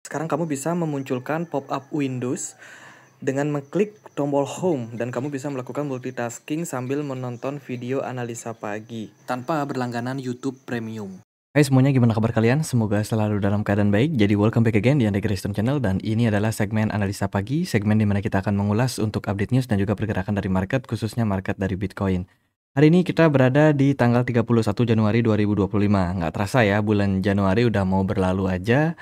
Sekarang kamu bisa memunculkan pop-up Windows dengan mengklik tombol Home dan kamu bisa melakukan multitasking sambil menonton video analisa pagi tanpa berlangganan YouTube Premium. Hai semuanya, gimana kabar kalian? Semoga selalu dalam keadaan baik. Jadi welcome back again di Andai Kristen Channel, dan ini adalah segmen analisa pagi, segmen dimana kita akan mengulas untuk update news dan juga pergerakan dari market, khususnya market dari Bitcoin. Hari ini kita berada di tanggal 31 Januari 2025. Nggak terasa ya, bulan Januari udah mau berlalu aja.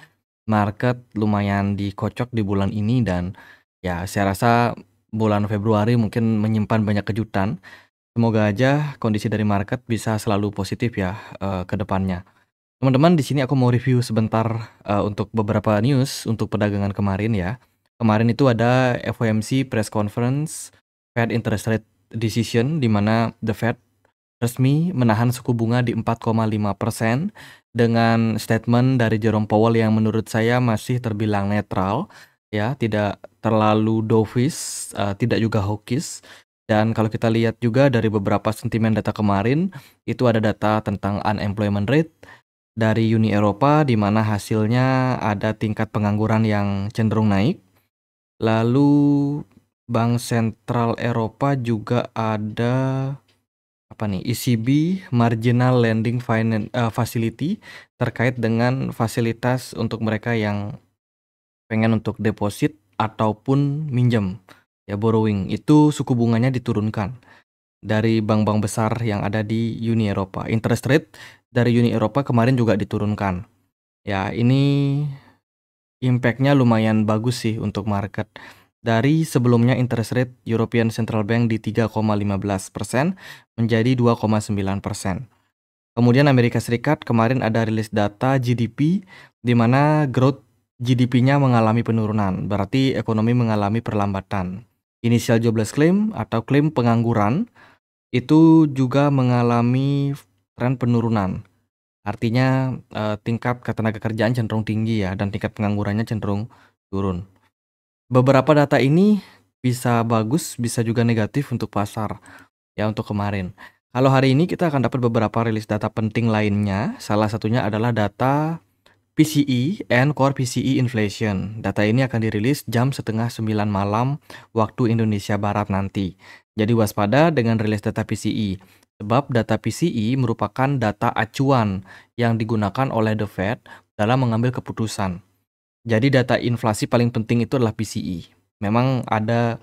Market lumayan dikocok di bulan ini, dan ya saya rasa bulan Februari mungkin menyimpan banyak kejutan. Semoga aja kondisi dari market bisa selalu positif ya ke depannya. Teman-teman, di sini aku mau review sebentar untuk beberapa news untuk perdagangan kemarin ya. Kemarin itu ada FOMC press conference Fed interest rate decision, di mana the Fed resmi menahan suku bunga di 4,5% dengan statement dari Jerome Powell yang menurut saya masih terbilang netral ya, tidak terlalu dovish, tidak juga hawkish. Dan kalau kita lihat juga dari beberapa sentimen data kemarin, itu ada data tentang unemployment rate dari Uni Eropa, di mana hasilnya ada tingkat pengangguran yang cenderung naik. Lalu Bank Sentral Eropa juga ada apa nih, ECB Marginal Lending Facility, terkait dengan fasilitas untuk mereka yang pengen untuk deposit ataupun minjem ya, borrowing. Itu suku bunganya diturunkan dari bank-bank besar yang ada di Uni Eropa. Interest rate dari Uni Eropa kemarin juga diturunkan. Ya, ini impact-nya lumayan bagus sih untuk market. Dari sebelumnya interest rate European Central Bank di 3,15% menjadi 2,9%. Kemudian Amerika Serikat kemarin ada rilis data GDP, di mana growth GDP-nya mengalami penurunan, berarti ekonomi mengalami perlambatan. Initial jobless claim atau klaim pengangguran itu juga mengalami tren penurunan. Artinya tingkat ketenaga kerjaan cenderung tinggi ya, dan tingkat penganggurannya cenderung turun. Beberapa data ini bisa bagus, bisa juga negatif untuk pasar ya untuk kemarin. Kalau hari ini kita akan dapat beberapa rilis data penting lainnya. Salah satunya adalah data PCE and Core PCE Inflation. Data ini akan dirilis jam setengah 9 malam waktu Indonesia Barat nanti. Jadi waspada dengan rilis data PCE. Sebab data PCE merupakan data acuan yang digunakan oleh The Fed dalam mengambil keputusan. Jadi data inflasi paling penting itu adalah PCE. Memang ada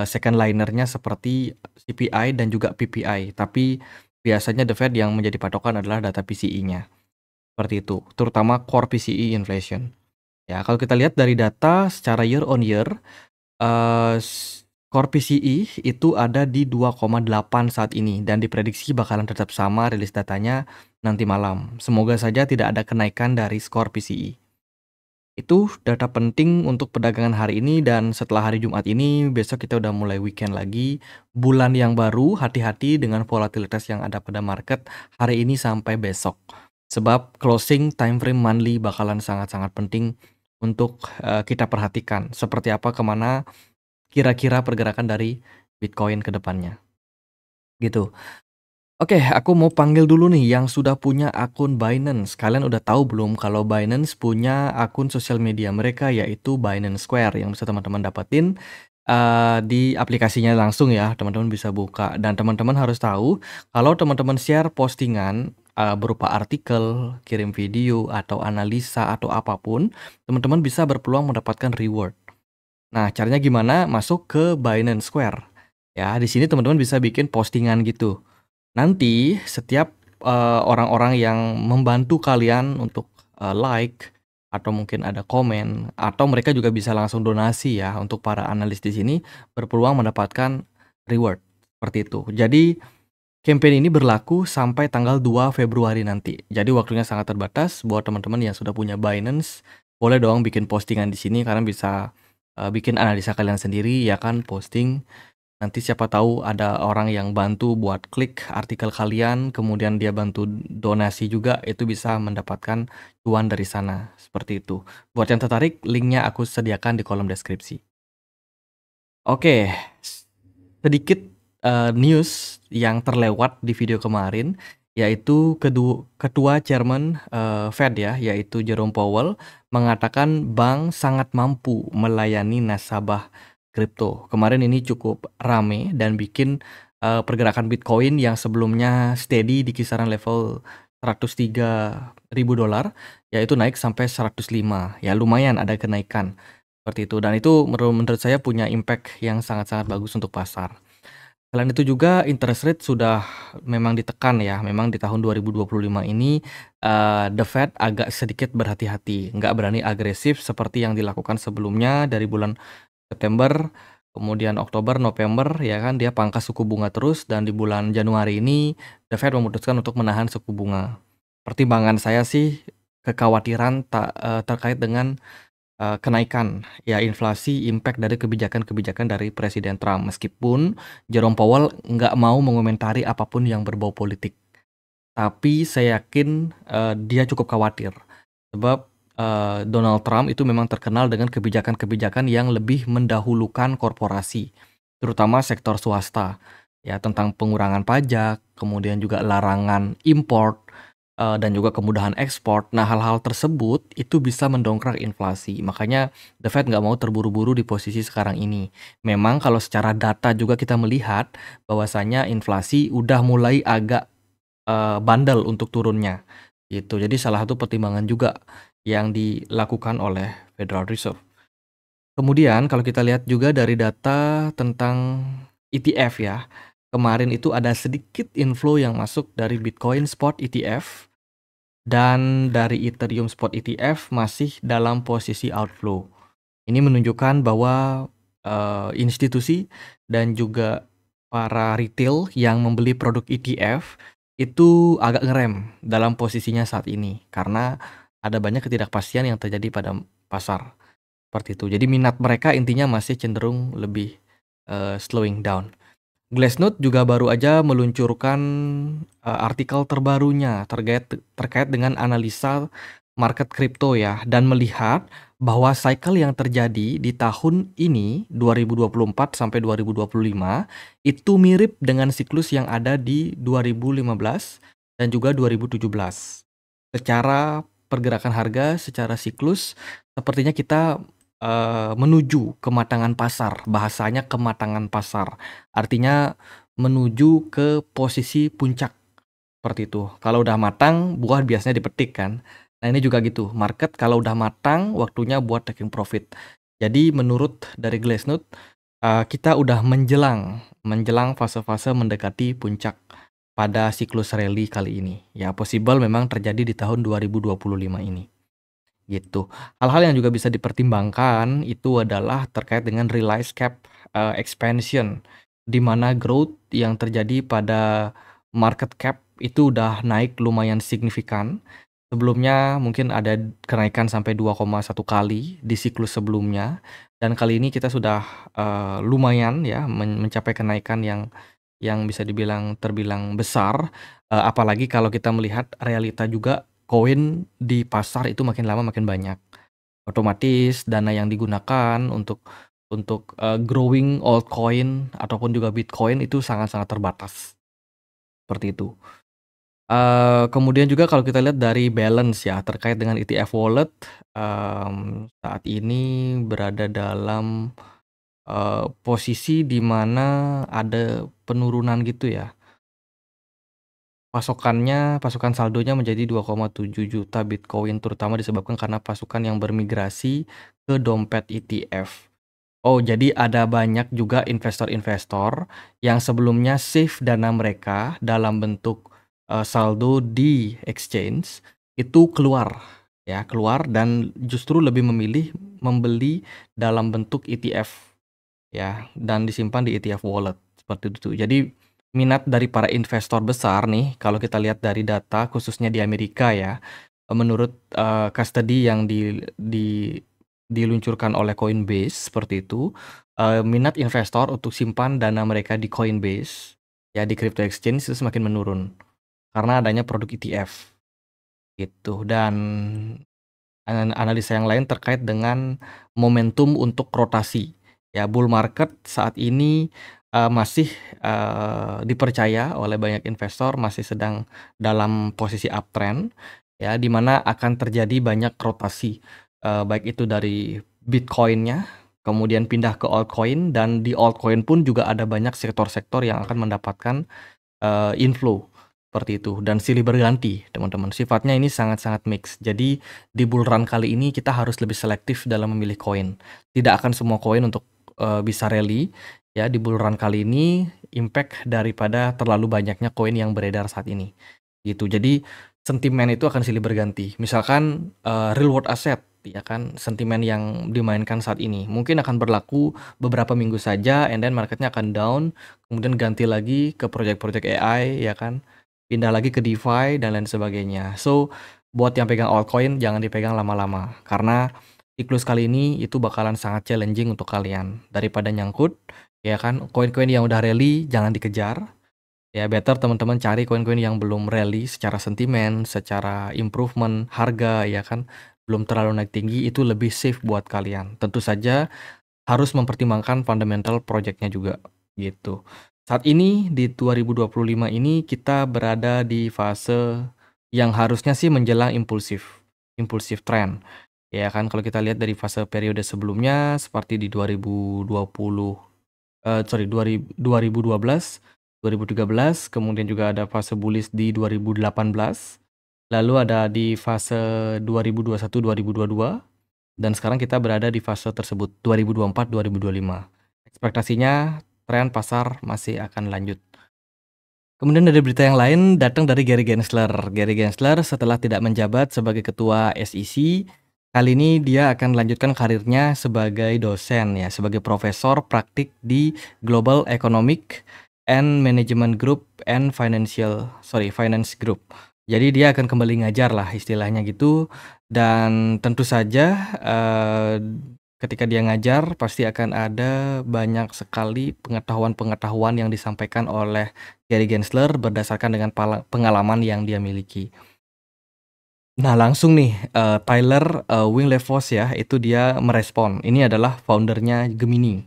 second linernya seperti CPI dan juga PPI, tapi biasanya The Fed yang menjadi patokan adalah data PCE-nya. Seperti itu, terutama core PCE inflation. Ya, kalau kita lihat dari data secara year on year, core PCE itu ada di 2,8 saat ini, dan diprediksi bakalan tetap sama rilis datanya nanti malam. Semoga saja tidak ada kenaikan dari skor PCE. Itu data penting untuk perdagangan hari ini, dan setelah hari Jumat ini, besok kita udah mulai weekend lagi. Bulan yang baru, hati-hati dengan volatilitas yang ada pada market hari ini sampai besok. Sebab closing time frame monthly bakalan sangat-sangat penting untuk kita perhatikan. Seperti apa, kemana kira-kira pergerakan dari Bitcoin ke depannya. Gitu. Oke, aku mau panggil dulu nih yang sudah punya akun Binance. Kalian udah tahu belum kalau Binance punya akun sosial media mereka, yaitu Binance Square, yang bisa teman-teman dapetin di aplikasinya langsung ya. Teman-teman bisa buka, dan teman-teman harus tahu kalau teman-teman share postingan berupa artikel, kirim video atau analisa atau apapun, teman-teman bisa berpeluang mendapatkan reward. Nah, caranya gimana? Masuk ke Binance Square. Ya, di sini teman-teman bisa bikin postingan gitu. Nanti setiap orang-orang yang membantu kalian untuk like atau mungkin ada komen, atau mereka juga bisa langsung donasi ya, untuk para analis di sini berpeluang mendapatkan reward seperti itu. Jadi campaign ini berlaku sampai tanggal 2 Februari nanti. Jadi waktunya sangat terbatas. Buat teman-teman yang sudah punya Binance, boleh dong bikin postingan di sini, karena bisa bikin analisa kalian sendiri ya kan, posting. Nanti siapa tahu ada orang yang bantu buat klik artikel kalian, kemudian dia bantu donasi juga, itu bisa mendapatkan cuan dari sana. Seperti itu. Buat yang tertarik, linknya aku sediakan di kolom deskripsi. Oke, sedikit news yang terlewat di video kemarin. yaitu ketua chairman Fed ya, yaitu Jerome Powell mengatakan bank sangat mampu melayani nasabah kripto. Kemarin ini cukup rame dan bikin pergerakan Bitcoin yang sebelumnya steady di kisaran level $103.000 yaitu naik sampai 105. Ya lumayan ada kenaikan seperti itu, dan itu menurut saya punya impact yang sangat-sangat bagus untuk pasar. Selain itu juga interest rate sudah memang ditekan ya, memang di tahun 2025 ini The Fed agak sedikit berhati-hati, nggak berani agresif seperti yang dilakukan sebelumnya dari bulan September, kemudian Oktober, November ya kan dia pangkas suku bunga terus, dan di bulan Januari ini The Fed memutuskan untuk menahan suku bunga. Pertimbangan saya sih kekhawatiran terkait dengan kenaikan ya inflasi impact dari kebijakan-kebijakan dari Presiden Trump, meskipun Jerome Powell nggak mau mengomentari apapun yang berbau politik. Tapi saya yakin dia cukup khawatir sebab Donald Trump itu memang terkenal dengan kebijakan-kebijakan yang lebih mendahulukan korporasi, terutama sektor swasta. Ya, tentang pengurangan pajak, kemudian juga larangan import, dan juga kemudahan ekspor. Nah, hal-hal tersebut itu bisa mendongkrak inflasi. Makanya The Fed nggak mau terburu-buru di posisi sekarang ini. Memang kalau secara data juga kita melihat bahwasanya inflasi udah mulai agak bandel untuk turunnya gitu. Jadi salah satu pertimbangan juga yang dilakukan oleh Federal Reserve. Kemudian kalau kita lihat juga dari data tentang ETF ya, kemarin itu ada sedikit inflow yang masuk dari Bitcoin Spot ETF dan dari Ethereum Spot ETF masih dalam posisi outflow. Ini menunjukkan bahwa institusi dan juga para retail yang membeli produk ETF itu agak ngerem dalam posisinya saat ini karena ada banyak ketidakpastian yang terjadi pada pasar seperti itu. Jadi minat mereka intinya masih cenderung lebih slowing down. Glassnode juga baru aja meluncurkan artikel terbarunya terkait dengan analisa market kripto ya, dan melihat bahwa cycle yang terjadi di tahun ini 2024 sampai 2025 itu mirip dengan siklus yang ada di 2015 dan juga 2017. Secara pergerakan harga, secara siklus sepertinya kita menuju kematangan pasar, bahasanya kematangan pasar. Artinya menuju ke posisi puncak seperti itu. Kalau udah matang, buah biasanya dipetik kan. Nah ini juga gitu, market kalau udah matang, waktunya buat taking profit. Jadi menurut dari Glassnode, kita udah menjelang fase-fase mendekati puncak pada siklus rally kali ini. Ya possible memang terjadi di tahun 2025 ini. Gitu. Hal-hal yang juga bisa dipertimbangkan itu adalah terkait dengan realized cap expansion, di mana growth yang terjadi pada market cap itu udah naik lumayan signifikan. Sebelumnya mungkin ada kenaikan sampai 2,1 kali di siklus sebelumnya, dan kali ini kita sudah lumayan ya mencapai kenaikan yang bisa terbilang besar, apalagi kalau kita melihat realita juga koin di pasar itu makin lama makin banyak. Otomatis dana yang digunakan untuk growing altcoin ataupun juga Bitcoin itu sangat-sangat terbatas. Seperti itu. Kemudian juga kalau kita lihat dari balance ya terkait dengan ETF wallet, saat ini berada dalam posisi di mana ada penurunan gitu ya. Pasukan saldonya menjadi 2,7 juta Bitcoin, terutama disebabkan karena pasukan yang bermigrasi ke dompet ETF. Oh, jadi ada banyak juga investor-investor yang sebelumnya save dana mereka dalam bentuk saldo di exchange, itu keluar ya, keluar dan justru lebih memilih membeli dalam bentuk ETF ya, dan disimpan di ETF wallet seperti itu. Jadi minat dari para investor besar nih, kalau kita lihat dari data khususnya di Amerika ya, menurut custody yang diluncurkan oleh Coinbase seperti itu, minat investor untuk simpan dana mereka di Coinbase ya di crypto exchange itu semakin menurun karena adanya produk ETF gitu. Dan analisa yang lain terkait dengan momentum untuk rotasi. Ya, bull market saat ini masih, dipercaya oleh banyak investor, masih sedang dalam posisi uptrend, ya, di mana akan terjadi banyak rotasi, baik itu dari Bitcoin-nya, kemudian pindah ke altcoin, dan di altcoin pun juga ada banyak sektor-sektor yang akan mendapatkan, inflow, seperti itu, dan silih berganti, teman-teman. Sifatnya ini sangat-sangat mix. Jadi, di bull run kali ini kita harus lebih selektif dalam memilih koin. Tidak akan semua koin untuk, bisa rally, ya, di bull run kali ini impact daripada terlalu banyaknya koin yang beredar saat ini, gitu. Jadi, sentimen itu akan silih berganti. Misalkan, real world asset, ya kan, sentimen yang dimainkan saat ini mungkin akan berlaku beberapa minggu saja, and then marketnya akan down, kemudian ganti lagi ke project-project AI, ya kan, pindah lagi ke DeFi dan lain sebagainya. So, buat yang pegang altcoin jangan dipegang lama-lama, karena siklus kali ini itu bakalan sangat challenging untuk kalian. Daripada nyangkut, ya kan, koin-koin yang udah rally jangan dikejar. Ya, better teman-teman cari koin-koin yang belum rally secara sentimen, secara improvement harga, ya kan, belum terlalu naik tinggi, itu lebih safe buat kalian. Tentu saja harus mempertimbangkan fundamental project-nya juga, gitu. Saat ini di 2025 ini kita berada di fase yang harusnya sih menjelang impulsif trend. Ya kan, kalau kita lihat dari fase periode sebelumnya seperti di 2020, sorry, 2012, 2013, kemudian juga ada fase bullish di 2018, lalu ada di fase 2021, 2022, dan sekarang kita berada di fase tersebut 2024, 2025. Ekspektasinya tren pasar masih akan lanjut. Kemudian dari berita yang lain datang dari Gary Gensler. Gary Gensler setelah tidak menjabat sebagai ketua SEC, kali ini dia akan melanjutkan karirnya sebagai dosen, ya, sebagai profesor praktik di Global Economic and Management Group and Finance Group. Jadi dia akan kembali ngajar lah istilahnya gitu, dan tentu saja ketika dia ngajar pasti akan ada banyak sekali pengetahuan-pengetahuan yang disampaikan oleh Gary Gensler berdasarkan dengan pengalaman yang dia miliki. Nah, langsung nih, Tyler, Winklevoss, ya, itu dia merespon. Ini adalah foundernya Gemini.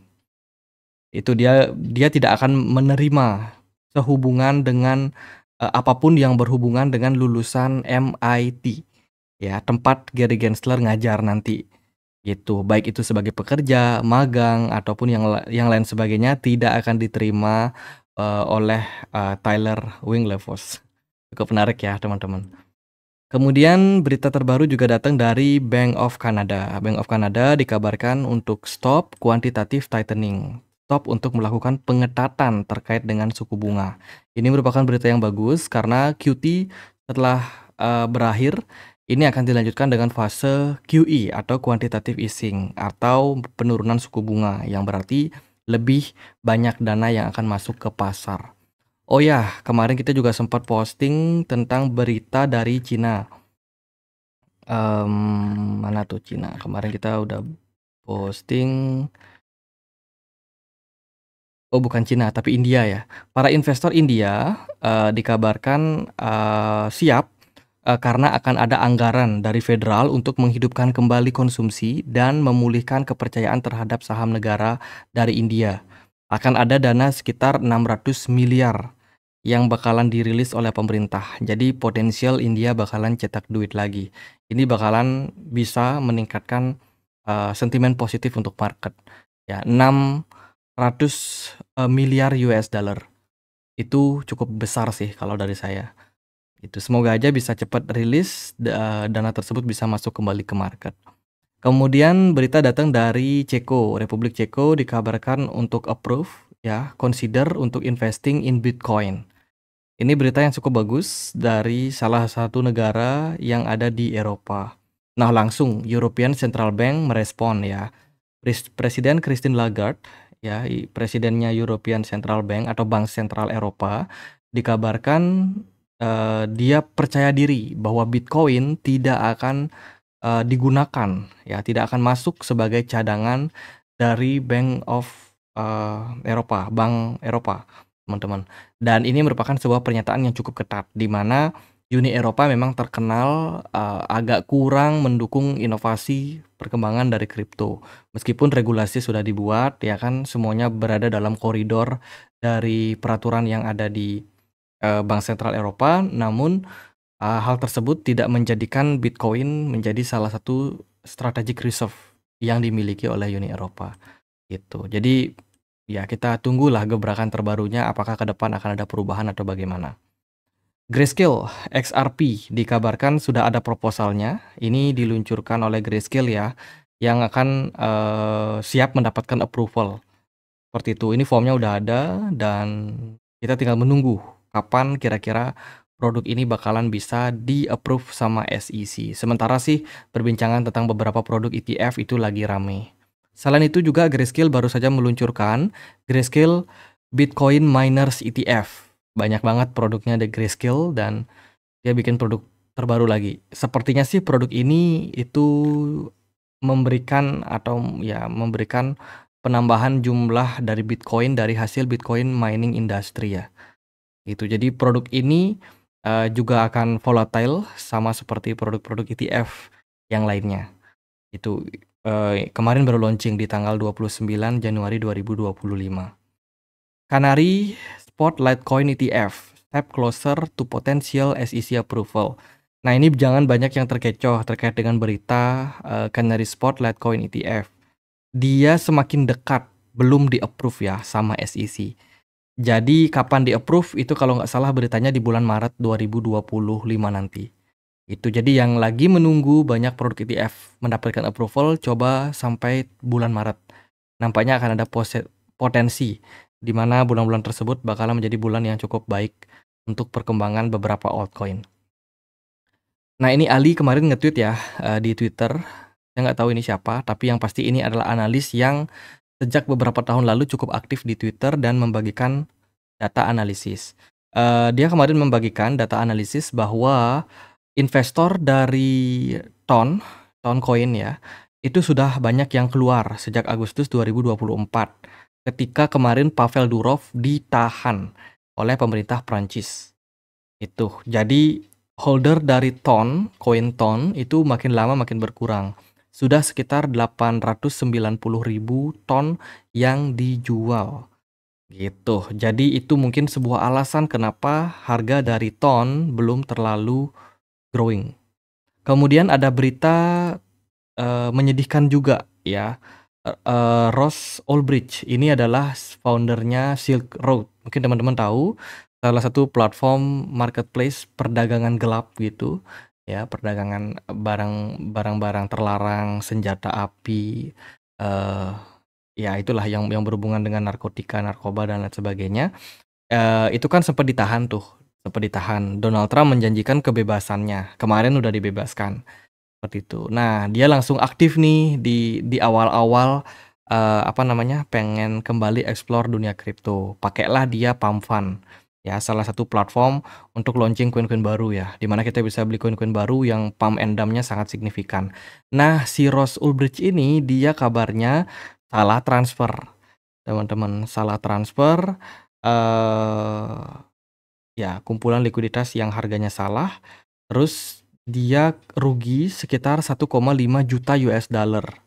Itu dia tidak akan menerima sehubungan dengan, apapun yang berhubungan dengan lulusan MIT, ya, tempat Gary Gensler ngajar nanti, gitu. Baik itu sebagai pekerja, magang, ataupun yang lain sebagainya tidak akan diterima, oleh, Tyler Winklevoss. Cukup menarik ya, teman-teman. Kemudian berita terbaru juga datang dari Bank of Canada. Bank of Canada dikabarkan untuk stop quantitative tightening, stop untuk melakukan pengetatan terkait dengan suku bunga. Ini merupakan berita yang bagus karena QT setelah berakhir, ini akan dilanjutkan dengan fase QE atau quantitative easing atau penurunan suku bunga, yang berarti lebih banyak dana yang akan masuk ke pasar. Oh ya, kemarin kita juga sempat posting tentang berita dari Cina. Mana tuh Cina? Kemarin kita udah posting. Oh, bukan Cina, tapi India ya. Para investor India dikabarkan siap karena akan ada anggaran dari federal untuk menghidupkan kembali konsumsi dan memulihkan kepercayaan terhadap saham negara dari India. Akan ada dana sekitar 600 miliar yang bakalan dirilis oleh pemerintah. Jadi potensial India bakalan cetak duit lagi. Ini bakalan bisa meningkatkan sentimen positif untuk market. Ya, 600 miliar US dollar. Itu cukup besar sih kalau dari saya. Itu semoga aja bisa cepat rilis, dana tersebut bisa masuk kembali ke market. Kemudian berita datang dari Ceko, Republik Ceko dikabarkan untuk approve, ya, consider untuk investing in Bitcoin. Ini berita yang cukup bagus dari salah satu negara yang ada di Eropa. Nah, langsung European Central Bank merespon, ya. Presiden Christine Lagarde, ya, presidennya European Central Bank atau Bank Sentral Eropa, dikabarkan dia percaya diri bahwa Bitcoin tidak akan digunakan, ya, tidak akan masuk sebagai cadangan dari Bank of Eropa, Bank Eropa, teman-teman. Dan ini merupakan sebuah pernyataan yang cukup ketat, di mana Uni Eropa memang terkenal agak kurang mendukung inovasi perkembangan dari kripto. Meskipun regulasi sudah dibuat, ya kan semuanya berada dalam koridor dari peraturan yang ada di Bank Sentral Eropa, namun hal tersebut tidak menjadikan Bitcoin menjadi salah satu strategic reserve yang dimiliki oleh Uni Eropa gitu. Jadi ya kita tunggulah gebrakan terbarunya apakah ke depan akan ada perubahan atau bagaimana. Grayscale XRP dikabarkan sudah ada proposalnya. Ini diluncurkan oleh Grayscale ya, yang akan siap mendapatkan approval. Seperti itu. Ini formnya udah ada dan kita tinggal menunggu kapan kira-kira produk ini bakalan bisa di-approve sama SEC. Sementara sih perbincangan tentang beberapa produk ETF itu lagi rame. Selain itu juga Grayscale baru saja meluncurkan Grayscale Bitcoin Miners ETF. Banyak banget produknya di Grayscale dan dia bikin produk terbaru lagi. Sepertinya sih produk ini itu memberikan penambahan jumlah dari Bitcoin dari hasil Bitcoin mining industry ya. Gitu. Jadi produk ini juga akan volatile sama seperti produk-produk ETF yang lainnya. Itu kemarin baru launching di tanggal 29 Januari 2025. Canary Spot Litecoin ETF, step closer to potential SEC approval. Nah ini jangan banyak yang terkecoh terkait dengan berita Canary Spot Litecoin ETF. Dia semakin dekat, belum di-approve ya sama SEC. Jadi kapan di-approve itu kalau nggak salah beritanya di bulan Maret 2025 nanti. Itu jadi yang lagi menunggu banyak produk ETF mendapatkan approval coba sampai bulan Maret. Nampaknya akan ada potensi di mana bulan-bulan tersebut bakalan menjadi bulan yang cukup baik untuk perkembangan beberapa altcoin. Nah ini Ali kemarin nge-tweet ya di Twitter. Saya nggak tahu ini siapa, tapi yang pasti ini adalah analis yang sejak beberapa tahun lalu cukup aktif di Twitter dan membagikan data analisis. Dia kemarin membagikan data analisis bahwa investor dari Toncoin ya, itu sudah banyak yang keluar sejak Agustus 2024 ketika kemarin Pavel Durov ditahan oleh pemerintah Prancis. Itu. Jadi holder dari koin Ton itu makin lama makin berkurang. Sudah sekitar 890.000 ton yang dijual. Gitu. Jadi itu mungkin sebuah alasan kenapa harga dari Ton belum terlalu growing. Kemudian ada berita menyedihkan juga ya. Ross Ulbricht ini adalah foundernya Silk Road. Mungkin teman-teman tahu salah satu platform marketplace perdagangan gelap gitu ya, perdagangan barang-barang terlarang, senjata api, ya itulah yang berhubungan dengan narkotika, narkoba dan lain sebagainya. Itu kan sempat ditahan. Donald Trump menjanjikan kebebasannya. Kemarin udah dibebaskan. Seperti itu. Nah, dia langsung aktif nih di awal-awal pengen kembali explore dunia kripto. Pakailah dia Pump Fund. Ya, salah satu platform untuk launching koin-koin baru ya, di mana kita bisa beli koin-koin baru yang pump and dump-nya sangat signifikan. Nah, si Ross Ulbricht ini dia kabarnya salah transfer. Teman-teman, salah transfer ya, kumpulan likuiditas yang harganya salah. Terus dia rugi sekitar 1,5 juta US dollar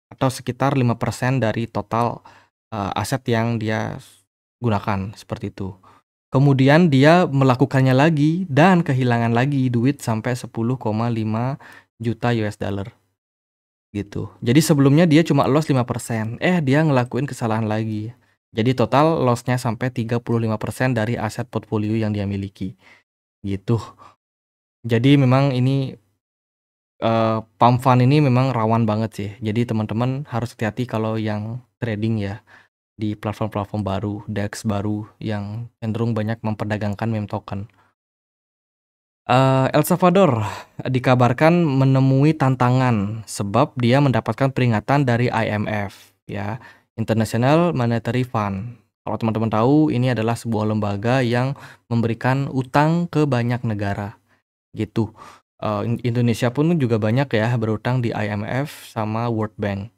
atau sekitar 5% dari total aset yang dia gunakan seperti itu. Kemudian dia melakukannya lagi dan kehilangan lagi duit sampai 10,5 juta US dollar. Gitu. Jadi sebelumnya dia cuma loss 5%. Dia ngelakuin kesalahan lagi. Jadi total loss-nya sampai 35% dari aset portfolio yang dia miliki. Gitu. Jadi memang ini pump fund ini memang rawan banget sih. Jadi teman-teman harus hati-hati kalau yang trading ya di platform-platform baru, DEX baru yang cenderung banyak memperdagangkan meme token. El Salvador dikabarkan menemui tantangan sebab dia mendapatkan peringatan dari IMF ya, International Monetary Fund. Kalau teman-teman tahu ini adalah sebuah lembaga yang memberikan utang ke banyak negara gitu. Indonesia pun juga banyak ya berutang di IMF sama World Bank.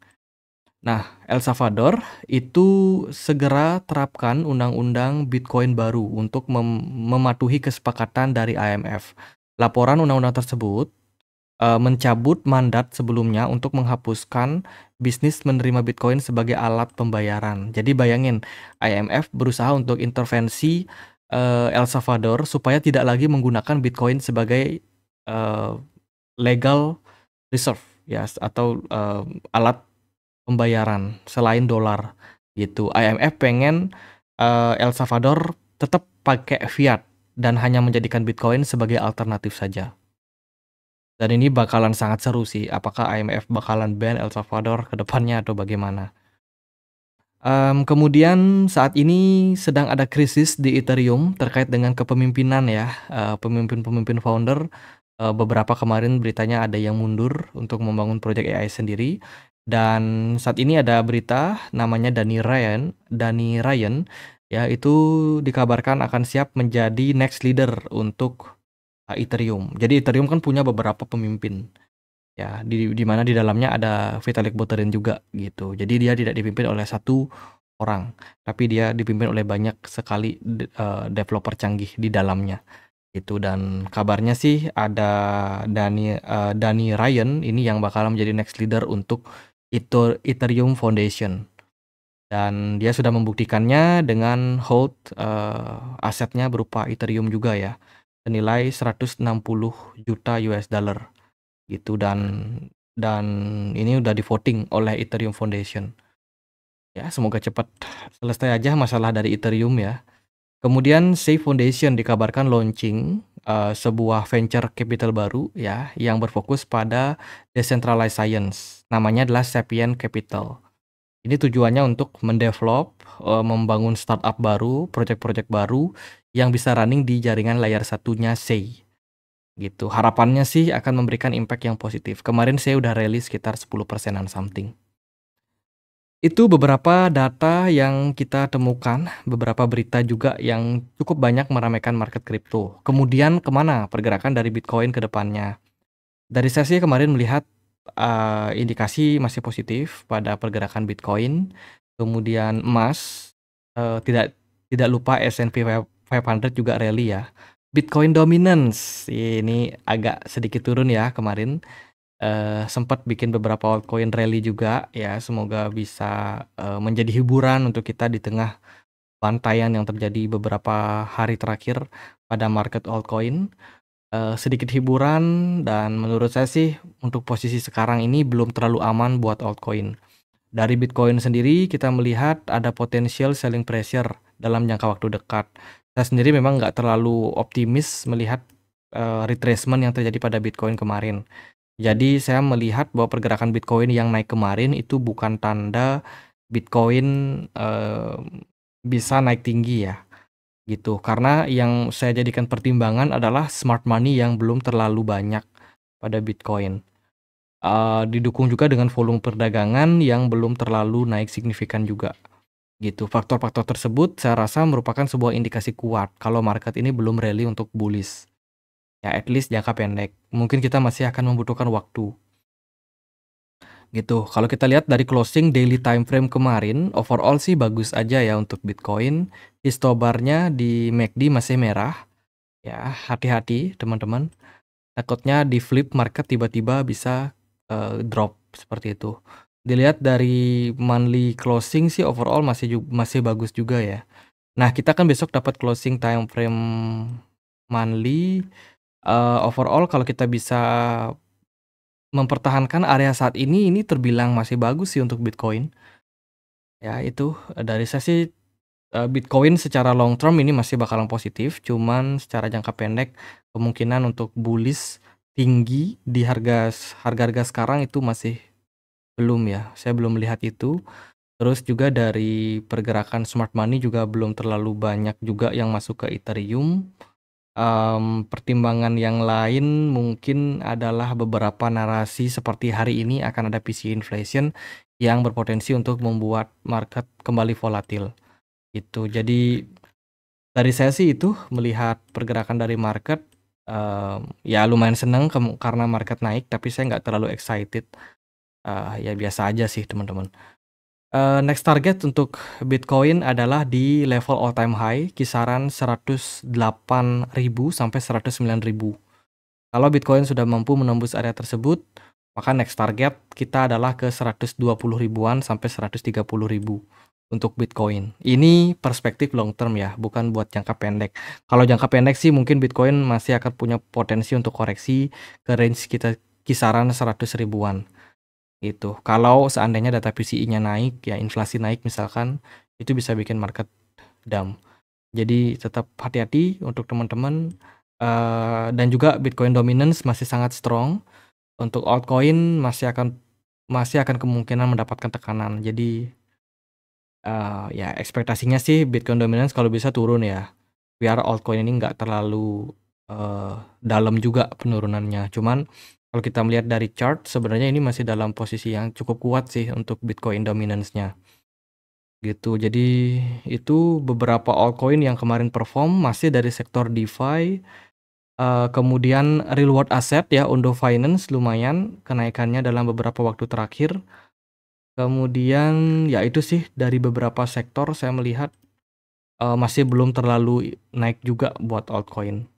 Nah, El Salvador itu segera terapkan undang-undang Bitcoin baru untuk mematuhi kesepakatan dari IMF. Laporan undang-undang tersebut mencabut mandat sebelumnya untuk menghapuskan bisnis menerima Bitcoin sebagai alat pembayaran. Jadi bayangin, IMF berusaha untuk intervensi El Salvador supaya tidak lagi menggunakan Bitcoin sebagai eh, legal reserve ya atau alat pembayaran selain dolar gitu. IMF pengen El Salvador tetap pakai fiat dan hanya menjadikan Bitcoin sebagai alternatif saja. Dan ini bakalan sangat seru sih, apakah IMF bakalan ban El Salvador ke depannya atau bagaimana. Kemudian saat ini sedang ada krisis di Ethereum terkait dengan kepemimpinan ya, pemimpin-pemimpin founder, beberapa kemarin beritanya ada yang mundur untuk membangun proyek AI sendiri. Dan saat ini ada berita namanya Danny Ryan ya, itu dikabarkan akan siap menjadi next leader untuk Ethereum. Jadi Ethereum kan punya beberapa pemimpin ya, di mana di dalamnya ada Vitalik Buterin juga gitu. Jadi dia tidak dipimpin oleh satu orang, tapi dia dipimpin oleh banyak sekali developer canggih di dalamnya gitu. Dan kabarnya sih ada Danny Ryan ini yang bakal menjadi next leader untuk Ethereum Foundation. Dan dia sudah membuktikannya dengan hold asetnya berupa Ethereum juga ya, senilai 160 juta US dollar gitu. Dan ini udah di voting oleh Ethereum Foundation. Ya, semoga cepat selesai aja masalah dari Ethereum ya. Kemudian Safe Foundation dikabarkan launching sebuah venture capital baru ya yang berfokus pada decentralized science. Namanya adalah Sapien Capital. Ini tujuannya untuk mendevelop, membangun startup baru, proyek-proyek baru yang bisa running di jaringan layer satunya SEI. Gitu. Harapannya sih akan memberikan impact yang positif. Kemarin saya udah rilis sekitar 10%-an something. Itu beberapa data yang kita temukan, beberapa berita juga yang cukup banyak meramaikan market kripto. Kemudian kemana pergerakan dari Bitcoin ke depannya? Dari sesi kemarin melihat indikasi masih positif pada pergerakan Bitcoin. Kemudian emas, tidak lupa S&P 500 juga rally ya. Bitcoin dominance ini agak sedikit turun ya kemarin. Sempat bikin beberapa altcoin rally juga ya. Semoga bisa menjadi hiburan untuk kita di tengah bantaian yang terjadi beberapa hari terakhir pada market altcoin. Sedikit hiburan, dan menurut saya sih untuk posisi sekarang ini belum terlalu aman buat altcoin. Dari Bitcoin sendiri kita melihat ada potensial selling pressure dalam jangka waktu dekat. Saya sendiri memang nggak terlalu optimis melihat retracement yang terjadi pada Bitcoin kemarin. Jadi saya melihat bahwa pergerakan Bitcoin yang naik kemarin itu bukan tanda Bitcoin bisa naik tinggi ya gitu. Karena yang saya jadikan pertimbangan adalah smart money yang belum terlalu banyak pada Bitcoin. Didukung juga dengan volume perdagangan yang belum terlalu naik signifikan juga gitu. Faktor-faktor tersebut saya rasa merupakan sebuah indikasi kuat kalau market ini belum rally untuk bullish. Ya at least jangka pendek. Mungkin kita masih akan membutuhkan waktu. Gitu. Kalau kita lihat dari closing daily time frame kemarin, overall sih bagus aja ya untuk Bitcoin. Histobarnya di MACD masih merah. Ya, hati-hati teman-teman. Takutnya di flip market tiba-tiba bisa drop seperti itu. Dilihat dari monthly closing sih overall masih bagus juga ya. Nah, kita kan besok dapat closing time frame monthly. Overall kalau kita bisa mempertahankan area saat ini terbilang masih bagus sih untuk Bitcoin. Ya itu dari saya sih Bitcoin secara long term ini masih bakalan positif, cuman secara jangka pendek kemungkinan untuk bullish tinggi di harga-harga sekarang itu masih belum ya. Saya belum melihat itu. Terus juga dari pergerakan smart money juga belum terlalu banyak juga yang masuk ke Ethereum. Pertimbangan yang lain mungkin adalah beberapa narasi seperti hari ini akan ada PC inflation yang berpotensi untuk membuat market kembali volatil. Itu. Jadi dari saya sih itu melihat pergerakan dari market ya lumayan seneng karena market naik, tapi saya nggak terlalu excited. Ya biasa aja sih teman-teman. Next target untuk Bitcoin adalah di level all time high kisaran 108.000 sampai 109.000. Kalau Bitcoin sudah mampu menembus area tersebut, maka next target kita adalah ke 120 ribuan sampai 130 ribu untuk Bitcoin. Ini perspektif long term ya, bukan buat jangka pendek. Kalau jangka pendek sih mungkin Bitcoin masih akan punya potensi untuk koreksi ke range kita kisaran 100 ribuan gitu. Kalau seandainya data PCI-nya naik, ya inflasi naik misalkan, itu bisa bikin market dump. Jadi tetap hati-hati untuk teman-teman, dan juga Bitcoin dominance masih sangat strong. Untuk altcoin masih akan kemungkinan mendapatkan tekanan. Jadi ya ekspektasinya sih Bitcoin dominance kalau bisa turun ya, biar altcoin ini nggak terlalu dalam juga penurunannya. Cuman kalau kita melihat dari chart sebenarnya ini masih dalam posisi yang cukup kuat sih untuk Bitcoin dominance-nya gitu. Jadi itu beberapa altcoin yang kemarin perform masih dari sektor DeFi, kemudian real world asset ya, Ondo Finance lumayan kenaikannya dalam beberapa waktu terakhir. Kemudian ya itu sih dari beberapa sektor saya melihat masih belum terlalu naik juga buat altcoin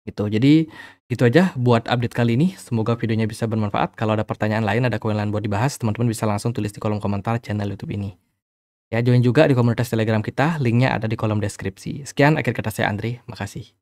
gitu. Jadi gitu aja buat update kali ini. Semoga videonya bisa bermanfaat. Kalau ada pertanyaan lain, ada koin lain buat dibahas, teman-teman bisa langsung tulis di kolom komentar channel YouTube ini. Ya, join juga di komunitas Telegram kita, linknya ada di kolom deskripsi. Sekian akhir kata saya Andri, makasih.